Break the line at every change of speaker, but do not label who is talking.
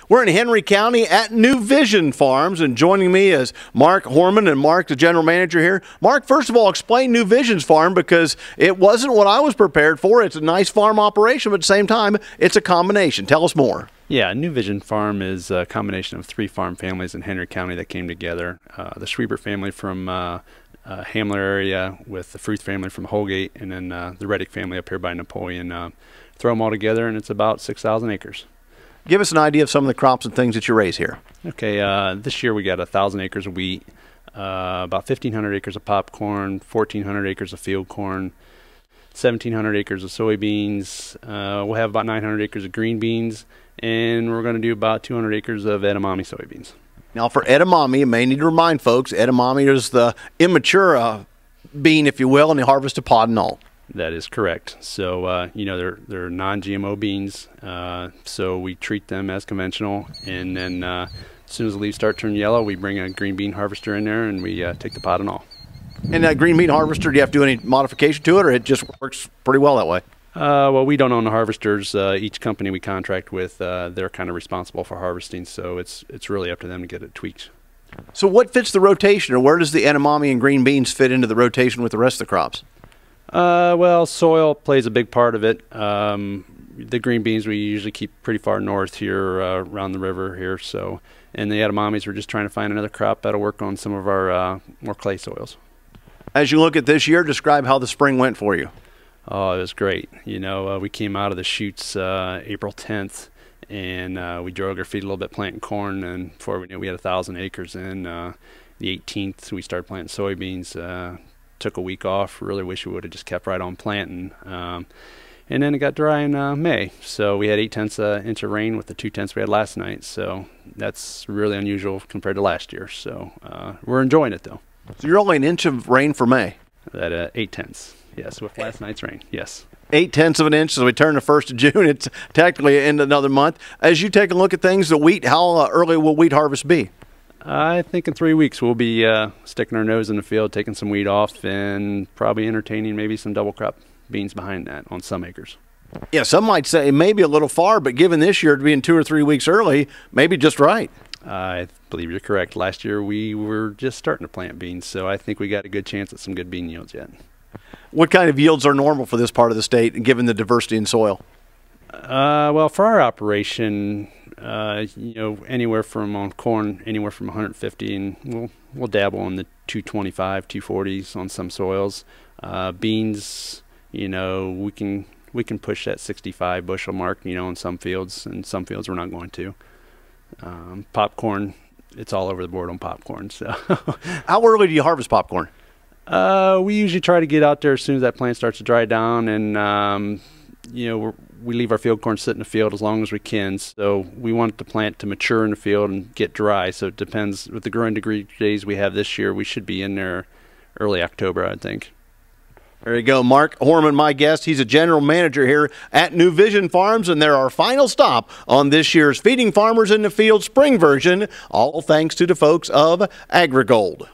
We're in Henry County at New Vision Farms, and joining me is Mark Hoorman, and Mark, the general manager here. Mark, first of all, explain New Vision's farm, because it wasn't what I was prepared for. It's a nice farm operation, but at the same time, it's a combination. Tell us more.
Yeah, New Vision Farm is a combination of 3 farm families in Henry County that came together. The Schreiber family from Hamler area with the Fruth family from Holgate, and then the Reddick family up here by Napoleon. Throw them all together, and it's about 6,000 acres.
Give us an idea of some of the crops and things that you raise here.
Okay, this year we got 1,000 acres of wheat, about 1,500 acres of popcorn, 1,400 acres of field corn, 1,700 acres of soybeans. We'll have about 900 acres of green beans, and we're going to do about 200 acres of edamame soybeans. Now,
for edamame, you may need to remind folks, edamame is the immature bean, if you will, and they harvest a pod and all.
That is correct. So, you know, they're non-GMO beans, so we treat them as conventional, and then as soon as the leaves start turning yellow, we bring a green bean harvester in there, and we take the pod and all.
And that green bean harvester, do you have to do any modification to it, or it just works pretty well that way?
Well, we don't own the harvesters. Each company we contract with, they're kind of responsible for harvesting, so it's really up to them to get it tweaked.
So what fits the rotation, or where does the edamame and green beans fit into the rotation with the rest of the crops?
Well, soil plays a big part of it. The green beans we usually keep pretty far north here, around the river here. So, and the edamames, we're just trying to find another crop that'll work on some of our more clay soils.
As you look at this year, describe how the spring went for you.
Oh, it was great. You know, we came out of the chutes April 10th, and we drove our feet a little bit planting corn, and before we knew it, we had 1,000 acres in. The 18th, we started planting soybeans. Took a week off. Really wish we would have just kept right on planting. And then it got dry in May. So we had 0.8 inch of rain with the 0.2 we had last night. So that's really unusual compared to last year. So we're enjoying it though.
So you're only 1 inch of rain for May?
That 0.8. Yes, with last night's rain, yes.
0.8 of an inch, so we turn the 1st of June. It's technically in another month. As you take a look at things, the wheat, how early will wheat harvest be?
I think in 3 weeks we'll be sticking our nose in the field, taking some wheat off, and probably entertaining maybe some double crop beans behind that on some acres.
Yeah, some might say maybe a little far, but given this year to being 2 or 3 weeks early, maybe just right.
I believe you're correct. Last year we were just starting to plant beans, so I think we got a good chance at some good bean yields yet.
What kind of yields are normal for this part of the state, given the diversity in soil?
Well, for our operation, you know, anywhere from on corn, anywhere from 150, and we'll dabble in the 225, 240s on some soils. Beans, you know, we can push that 65 bushel mark, you know, in some fields, and some fields we're not going to. Popcorn, it's all over the board on popcorn. So,
how early do you harvest popcorn?
We usually try to get out there as soon as that plant starts to dry down, and you know, we leave our field corn sit in the field as long as we can. So we want the plant to mature in the field and get dry. So it depends. With the growing degree days we have this year, we should be in there early October, I think.
There you go. Mark Hoorman, my guest. He's a general manager here at New Vision Farms, and they're our final stop on this year's Feeding Farmers in the Field spring version, all thanks to the folks of AgriGold.